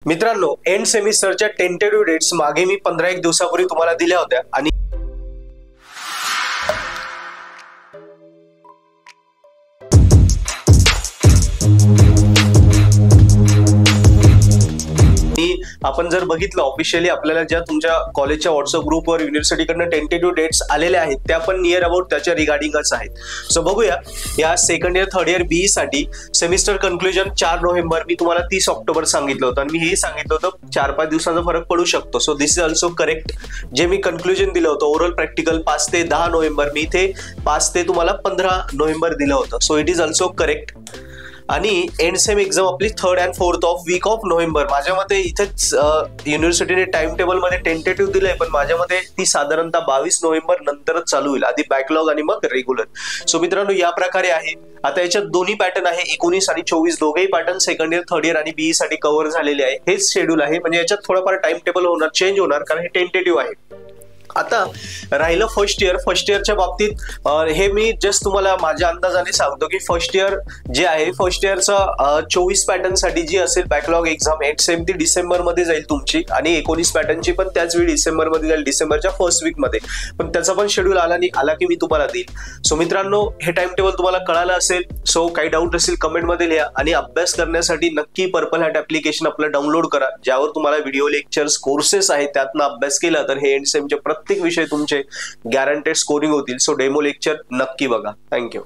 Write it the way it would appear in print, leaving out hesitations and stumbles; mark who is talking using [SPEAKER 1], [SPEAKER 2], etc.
[SPEAKER 1] मित्रांनो, end सेमिस्टरच्या tentative dates मागे मी 15-1 दिवसापूर्वी तुम्हाला दिल्या होत्या आणि आपण जर बघितलं ऑफिशियली आपल्याला ज्या तुमच्या कॉलेजच्या व्हॉट्सअप ग्रुपवर युनिव्हर्सिटीकडनं टेंटेटिव्ह डेट्स आलेल्या आहेत त्या पण नियर अबाउट त्याच्या रिगार्डिंगच आहेत. सो बघूया या second year third year BE साठी सेमिस्टर कन्क्लुजन 4 नोव्हेंबर, मी तुम्हाला 30 ऑक्टोबर सांगितलं होतं आणि मी हे सांगितलं होतं 4-5 दिवसांचा फरक पडू शकतो. So this is also correct. जे मी कन्क्लुजन दिलं होतं ओरल प्रॅक्टिकल 5 ते 10 नोव्हेंबर, मी इथे 5 ते तुम्हाला 15 नोव्हेंबर दिलं होतं. So it is also correct. आणि एंड सेम एक्झाम आपली 3rd and 4th of week of November. माझ्या मते इथेच युनिव्हर्सिटीने टाइम टेबल मध्ये टेंटेटिव्ह दिलंय, पण माझ्या मते ती साधारणतः 22 नोव्हेंबर नंतरच चालू होईल, आधी बॅकलॉग आणि मग रेग्युलर. सो मित्रांनो या प्रकारे आहे. आता याच्यात दोन्ही पॅटर्न आहे, 19 आणि 24 दोघेही pattern second year third year आणि बीई साठी कव्हर झालेले आहे. हेच शेड्यूल आहे, म्हणजे याच्यात थोडंफार टाइम टेबल होणार, चेंज होणार, कारण हे टेंटेटिव्ह आहे. आता राहिलं फर्स्ट इयरच्या बाबतीत हे मी जस्ट तुम्हाला माझ्या अंदाजाने सांगतो की फर्स्ट इयर जे आहे फर्स्ट इयरचा 24 पॅटर्न साठी जी असेल बॅकलॉग एक्झाम एट सेम ती डिसेंबर मध्ये जाईल तुमची, आणि 19 पॅटर्नची पण त्याच वेळी डिसेंबर मध्ये जाईल, डिसेंबरच्या फर्स्ट वीक मध्ये. पण त्याचा पण शेड्यूल आला की मी तुम्हाला देईल. सो मित्रांनो हे टाइम टेबल तुम्हाला कळालं असेल. सो काही डाऊट असेल कमेंट मध्ये लिहा, आणि अभ्यास करण्यासाठी नक्की पर्पल हॅट ऍप्लिकेशन आपलं डाउनलोड करा, ज्यावर तुम्हाला व्हिडिओ लेक्चर्स कोर्सेस आहेत त्यातनं अभ्यास केला तर हे एंड सेमचे प्रत्येक विषय तुमचे गॅरंटेड स्कोरिंग होतील. सो डेमो लेक्चर नक्की बघा. थँक्यू.